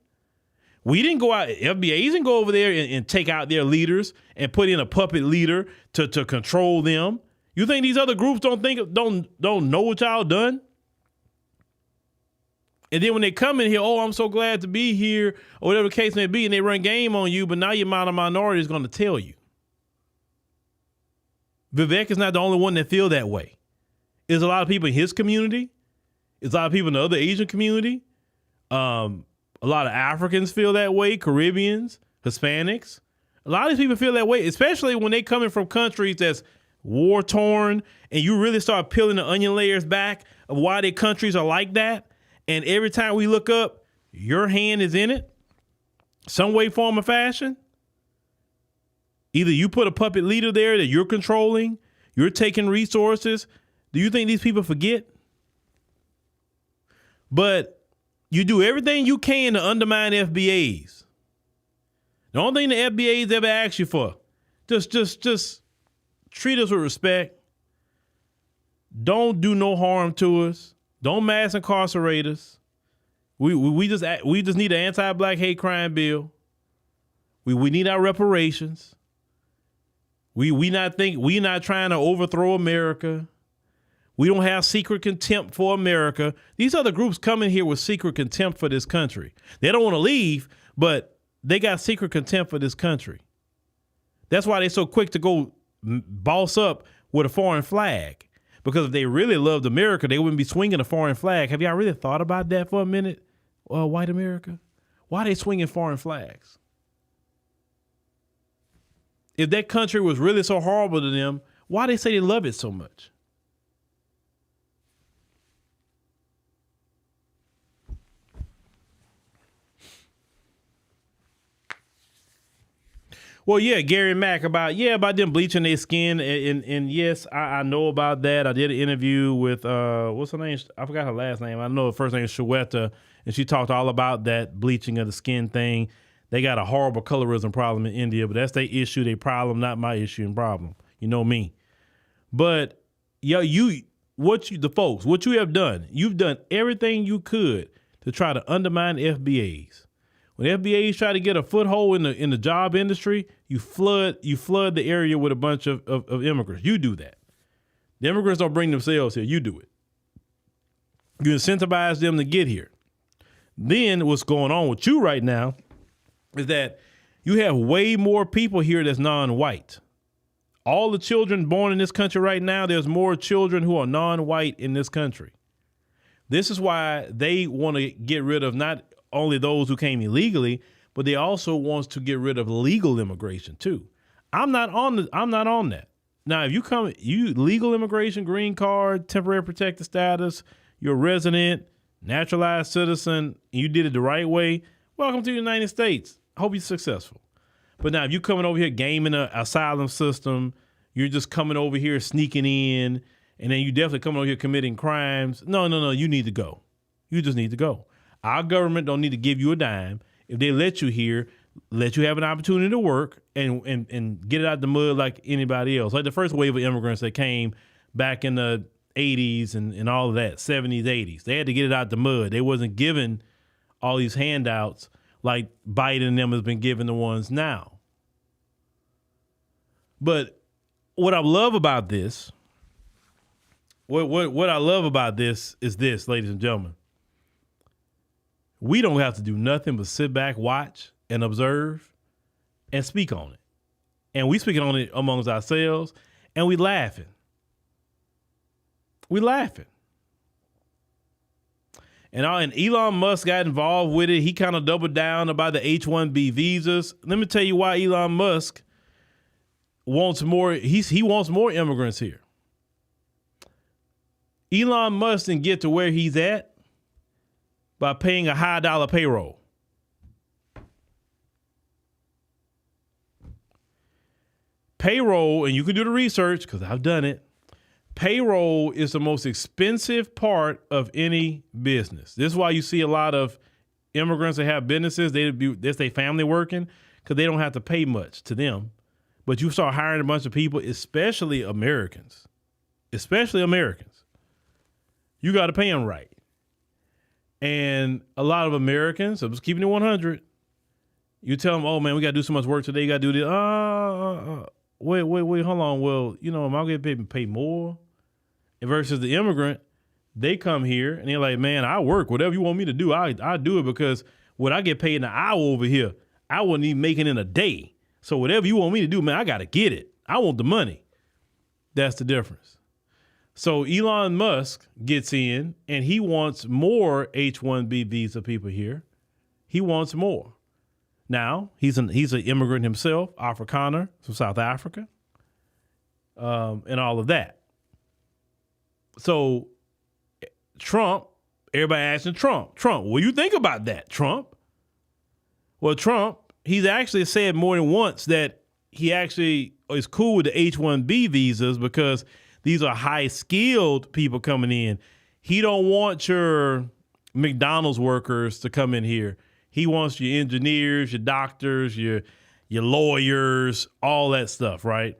We didn't go out. FBAs didn't go over there and take out their leaders and put in a puppet leader to control them. You think these other groups don't know what y'all done? And then when they come in here, oh, I'm so glad to be here, or whatever the case may be, and they run game on you, but now your minority is going to tell you. Vivek is not the only one that feel that way. There's a lot of people in his community. There's a lot of people in the other Asian community. A lot of Africans feel that way, Caribbeans, Hispanics. A lot of these people feel that way, especially when they coming from countries that's war-torn, and you really start peeling the onion layers back of why their countries are like that. And every time we look up, your hand is in it, some way, form, or fashion. Either you put a puppet leader there that you're controlling, you're taking resources. Do you think these people forget? But you do everything you can to undermine FBAs. The only thing the FBAs ever ask you for, just treat us with respect. Don't do no harm to us. Don't mass incarcerate us. We just need an anti-black hate crime bill. We need our reparations. We not trying to overthrow America. We don't have secret contempt for America. These other groups come in here with secret contempt for this country. They don't want to leave, but they got secret contempt for this country. That's why they're so quick to go boss up with a foreign flag. Because if they really loved America, they wouldn't be swinging a foreign flag. Have y'all really thought about that for a minute? White America? Why are they swinging foreign flags? If that country was really so horrible to them, why they say they love it so much? Well, yeah, Gary Mack about them bleaching their skin. And yes, I know about that. I did an interview with, what's her name? I forgot her last name. I know her first name is Shweta, and she talked all about that bleaching of the skin thing. They got a horrible colorism problem in India, but that's their issue, their problem, not my issue and problem. You know me. But what you have done, you've done everything you could to try to undermine FBAs. When FBAs try to get a foothold in the job industry, you flood the area with a bunch of immigrants. You do that. The immigrants don't bring themselves here. You do it. You incentivize them to get here. Then what's going on with you right now is that you have way more people here that's non-white. All the children born in this country right now, there's more children who are non-white in this country. This is why they want to get rid of not only those who came illegally, but they also wants to get rid of legal immigration too. I'm not on that. Now, if you legal immigration, green card, temporary protected status, you're a resident, naturalized citizen, you did it the right way, welcome to the United States. I hope you're successful. But now if you're coming over here gaming an asylum system, you're just coming over here sneaking in, and then you definitely coming over here committing crimes. No, you need to go. You just need to go. Our government don't need to give you a dime. If they let you here, let you have an opportunity to work and get it out the mud like anybody else. Like the first wave of immigrants that came back in the 80s and all of that, 70s, 80s. They had to get it out the mud. They wasn't given all these handouts like Biden and them has been giving the ones now. But what I love about this, what I love about this is this, ladies and gentlemen. We don't have to do nothing but sit back, watch, and observe, and speak on it. And we speaking on it amongst ourselves, and we laughing. We laughing. And Elon Musk got involved with it. He kind of doubled down about the H-1B visas. Let me tell you why Elon Musk wants more. He wants more immigrants here. Elon Musk didn't get to where he's at by paying a high dollar payroll. Payroll, and you can do the research because I've done it. Payroll is the most expensive part of any business. This is why you see a lot of immigrants that have businesses. That's their family working because they don't have to pay much to them. But you start hiring a bunch of people, especially Americans. You got to pay them right. And a lot of Americans, I'm just keeping it 100. You tell them, oh man, we got to do so much work today. You got to do this. Wait, hold on. Well, am I going to pay more? And versus the immigrant, they come here and they're like, man, I work. Whatever you want me to do, I do it because what I get paid in an hour over here, I wouldn't even make it in a day. So whatever you want me to do, man, I got to get it. I want the money. That's the difference. So Elon Musk gets in and he wants more H-1B visa people here. He wants more. Now, he's an immigrant himself, Afrikaner from South Africa, and all of that. So Trump, everybody asking Trump, what do you think about that, Trump? Well, Trump, he's actually said more than once that he actually is cool with the H-1B visas because these are high-skilled people coming in. He don't want your McDonald's workers to come in here. He wants your engineers, your doctors, your lawyers, all that stuff, right?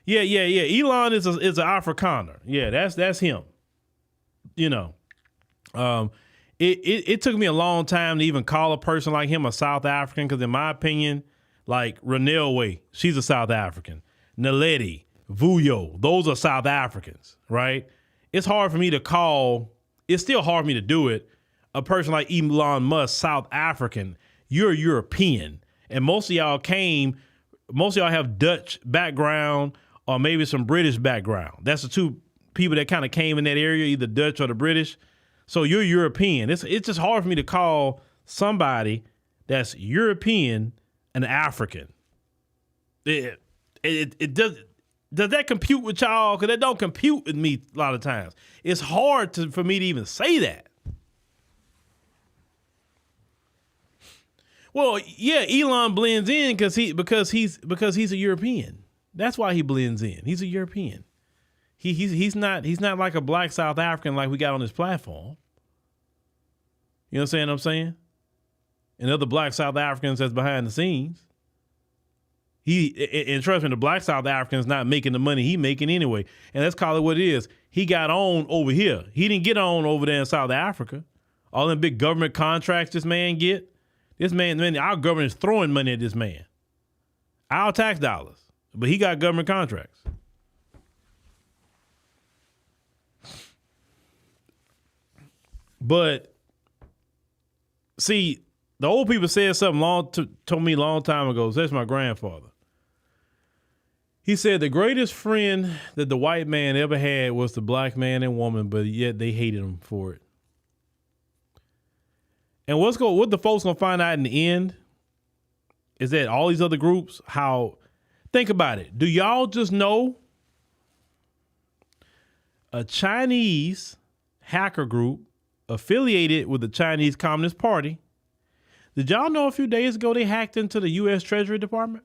Yeah. Elon is an Afrikaner. Yeah, that's him. It took me a long time to even call a person like him a South African because in my opinion, like Renelwe, she's a South African. Naledi, Vuyo, those are South Africans, right? It's still hard for me to do it. A person like Elon Musk, South African, you're European. And most of y'all have Dutch background or maybe some British background. That's the two people that kind of came in that area, either Dutch or the British. So you're European. It's just hard for me to call somebody that's European an African. It does that compute with y'all? Because that don't compute with me a lot of times. It's hard for me to even say that. Well, yeah, Elon blends in because he's a European. That's why he blends in. He's a European. He's not like a black South African like we got on this platform. You know what I'm saying? And other black South Africans that's behind the scenes. And trust me, the black South African's not making the money he making anyway. And let's call it what it is. He got on over here. He didn't get on over there in South Africa. All them big government contracts this man get. This man, our government is throwing money at this man. Our tax dollars. But he got government contracts. But, see, the old people said something told me a long time ago. That's my grandfather. He said the greatest friend that the white man ever had was the black man and woman, but yet they hated him for it. And what the folks gonna find out in the end is that all these other groups, think about it. Do y'all just know a Chinese hacker group affiliated with the Chinese Communist Party? Did y'all know a few days ago they hacked into the U.S. Treasury Department?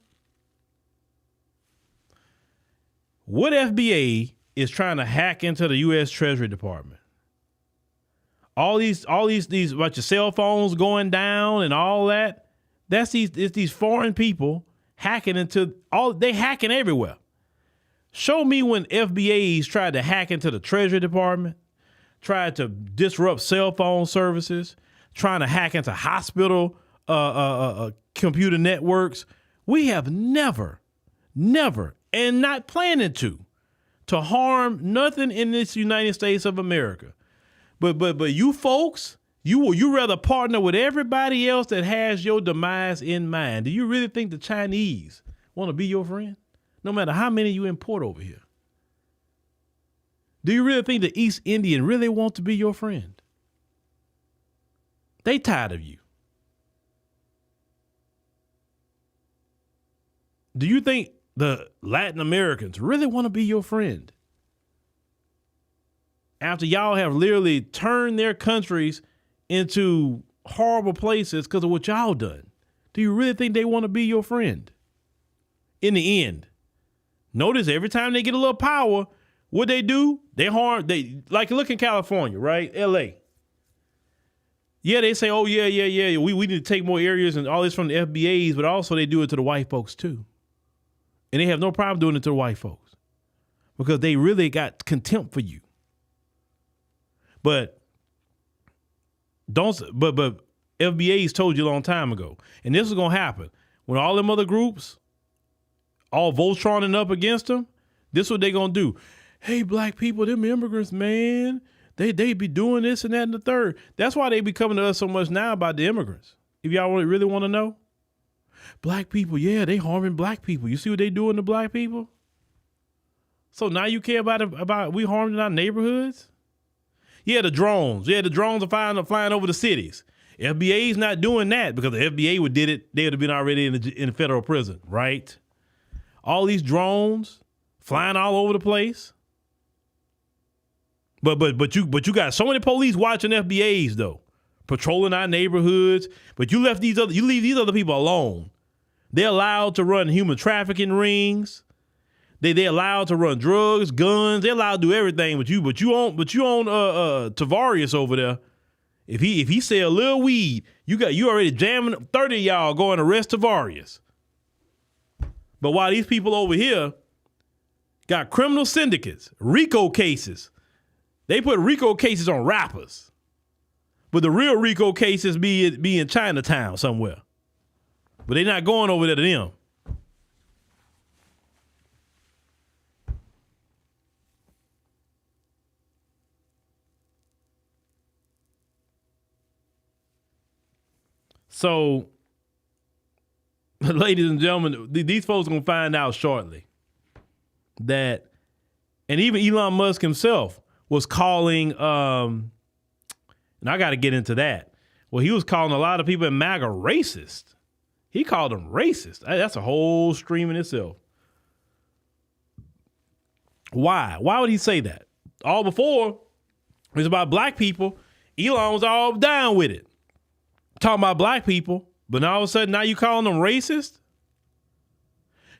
What FBA is trying to hack into the U.S. Treasury Department? All these about your cell phones going down and all that. It's these foreign people hacking they hacking everywhere. Show me when FBAs tried to hack into the Treasury Department, tried to disrupt cell phone services, trying to hack into hospital computer networks. We have never, and not planning to harm nothing in this United States of America. But you folks, you rather partner with everybody else that has your demise in mind. Do you really think the Chinese want to be your friend? No matter how many you import over here. Do you really think the East Indian really want to be your friend? They tired of you. Do you think the Latin Americans really want to be your friend? After y'all have literally turned their countries into horrible places because of what y'all done. Do you really think they want to be your friend? In the end, notice every time they get a little power, what they do, they harm, like look in California, right? LA. Yeah, they say, oh, yeah. We need to take more areas and all this from the FBAs, but also they do it to the white folks too. And they have no problem doing it to the white folks because they really got contempt for you. But FBA's told you a long time ago, and this is going to happen. When all them other groups all Voltroning up against them, this is what they going to do. Hey, black people, them immigrants, man, they be doing this and that and the third. That's why they be coming to us so much now about the immigrants. If y'all really want to know. Black people, yeah, they harming black people. You see what they doing to black people? So now you care about we harming our neighborhoods? Yeah, the drones. Yeah, the drones are flying over the cities. FBA's not doing that because the FBA would did it. They would have been already in the federal prison, right? All these drones flying all over the place. But you got so many police watching FBAs though, patrolling our neighborhoods. But you leave these other people alone. They're allowed to run human trafficking rings. They're allowed to run drugs, guns. They're allowed to do everything. But you own Tavarius over there. If he sell a little weed, you already jamming 30 of y'all going to arrest Tavarius. But while these people over here got criminal syndicates, RICO cases, they put RICO cases on rappers. But the real RICO cases be in Chinatown somewhere. But they're not going over there to them. So, ladies and gentlemen, these folks are going to find out shortly that, and even Elon Musk himself was calling, and I got to get into that. Well, he was calling a lot of people in MAGA racist. He called them racist. That's a whole stream in itself. Why? Why would he say that? All before, it was about black people. Elon was all down with it. Talking about black people, but now all of a sudden, now you calling them racist?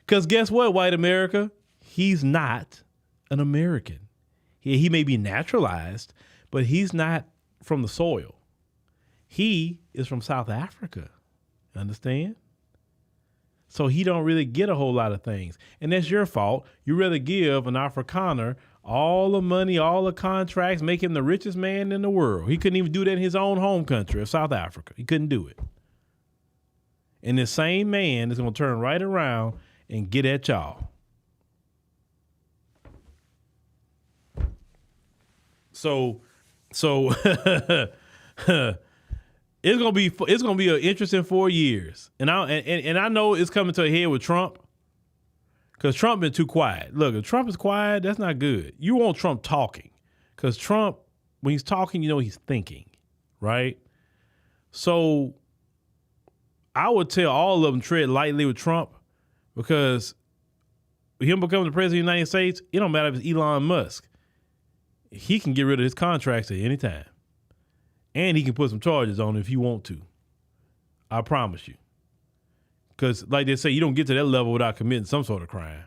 Because guess what, white America? He's not an American. He may be naturalized, but he's not from the soil. He is from South Africa. Understand? So he don't really get a whole lot of things. And that's your fault. You rather give an Afrikaner all the money, all the contracts, make him the richest man in the world. He couldn't even do that in his own home country of South Africa. He couldn't do it. And this same man is going to turn right around and get at y'all. So it's gonna be an interesting 4 years, and I know it's coming to a head with Trump, because Trump been too quiet. Look, if Trump is quiet, that's not good. You want Trump talking, because Trump, when he's talking, you know he's thinking, right? So I would tell all of them tread lightly with Trump, because him becoming the president of the United States, it don't matter if it's Elon Musk. He can get rid of his contracts at any time. And he can put some charges on it if you want to. I promise you. Because like they say, you don't get to that level without committing some sort of crime.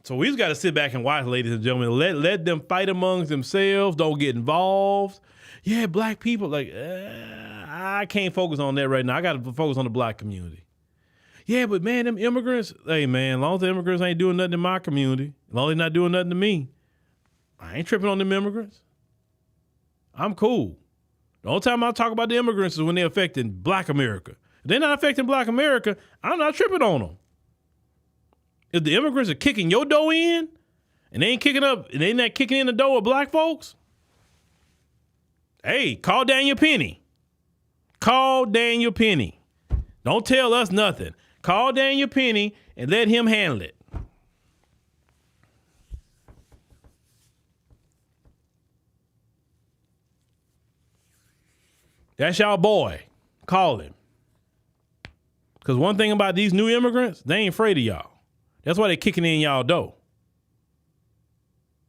So we just got to sit back and watch, ladies and gentlemen. Let them fight amongst themselves. Don't get involved. Yeah, black people, I can't focus on that right now. I got to focus on the black community. Yeah, but man, them immigrants, hey man, as long as the immigrants ain't doing nothing in my community, as long as they're not doing nothing to me, I ain't tripping on them immigrants. I'm cool. The only time I talk about the immigrants is when they're affecting black America. If they're not affecting black America, I'm not tripping on them. If the immigrants are kicking your door in, and they ain't not kicking in the door of black folks, hey, call Daniel Penny. Call Daniel Penny. Don't tell us nothing. Call Daniel Penny and let him handle it. That's y'all boy. Call him. Because one thing about these new immigrants, they ain't afraid of y'all. That's why they kicking in y'all dough.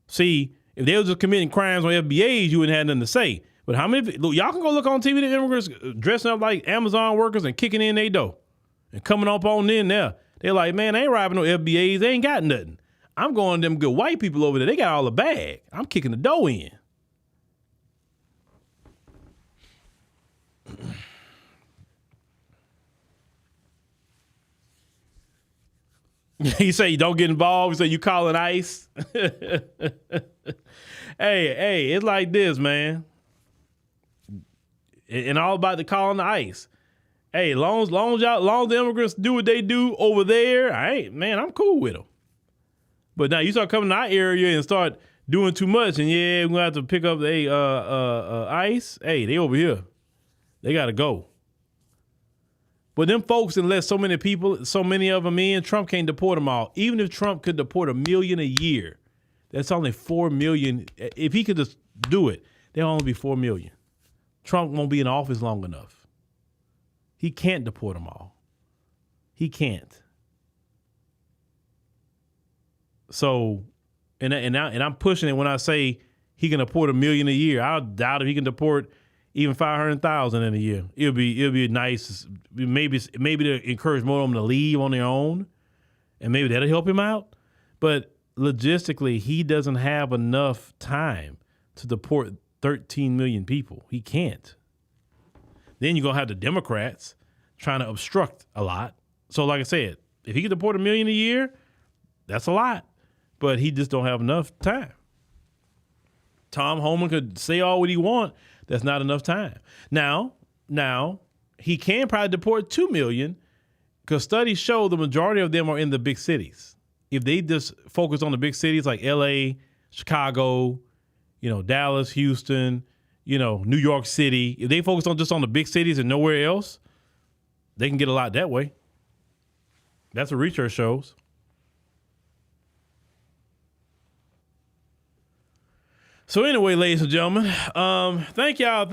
See, if they was just committing crimes on FBAs, you wouldn't have nothing to say. But how many, look, y'all can go look on TV, the immigrants dressing up like Amazon workers and kicking in their dough and coming up on in there. They're like, man, they ain't robbing no FBAs. They ain't got nothing. I'm going to them good white people over there. They got all the bag. I'm kicking the dough in. He say you don't get involved. He say you calling ICE. Hey, it's like this, man. And all about the calling the ICE. Hey, long as the immigrants do what they do over there, I'm cool with them. But now you start coming to our area and start doing too much, and yeah, we're gonna have to pick up the ICE. Hey, they over here. They gotta go. But them folks, unless so many people, so many of them in, Trump can't deport them all. Even if Trump could deport 1 million a year, that's only 4 million. If he could just do it, there'll only be 4 million. Trump won't be in office long enough. He can't deport them all. He can't. So, and I'm pushing it when I say he can deport 1 million a year. I doubt if he can deport even 500,000 in a year. It'll be nice. Maybe to encourage more of them to leave on their own, and maybe that'll help him out. But logistically, he doesn't have enough time to deport 13 million people. He can't. Then you're gonna have the Democrats trying to obstruct a lot. So, like I said, if he could deport 1 million a year, that's a lot. But he just don't have enough time. Tom Homan could say all what he want. That's not enough time. Now he can probably deport 2 million because studies show the majority of them are in the big cities. If they just focus on the big cities like LA, Chicago, Dallas, Houston, New York City, if they focus on just on the big cities and nowhere else, they can get a lot that way. That's what research shows. So anyway, ladies and gentlemen, thank y'all.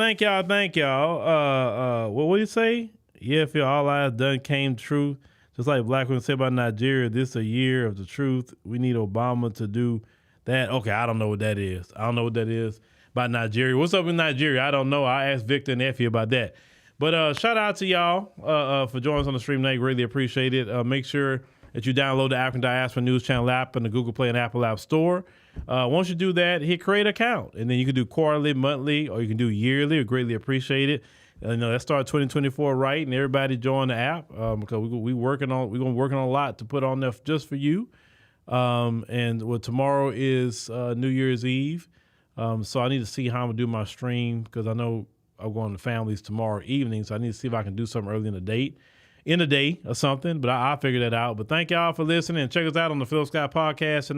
What do you say? Yeah, if all eyes done came true, just like black women say about Nigeria, this is a year of the truth. We need Obama to do that. Okay, I don't know what that is. About Nigeria. What's up in Nigeria? I don't know. I asked Victor and Effie about that. But shout out to y'all for joining us on the stream tonight. Greatly appreciate it. Make sure that you download the African Diaspora News Channel app in the Google Play and Apple App Store. Once you do that, hit create account, and then you can do quarterly, monthly, or you can do yearly. We greatly appreciate it. Let's start 2024 right, and everybody join the app because we're working on a lot to put on there just for you. And tomorrow is New Year's Eve, so I need to see how I'm gonna do my stream because I know I'm going to families tomorrow evening, so I need to see if I can do something early in the day or something. But I'll figure that out. But thank y'all for listening, and check us out on the Phillip Scott podcast tonight.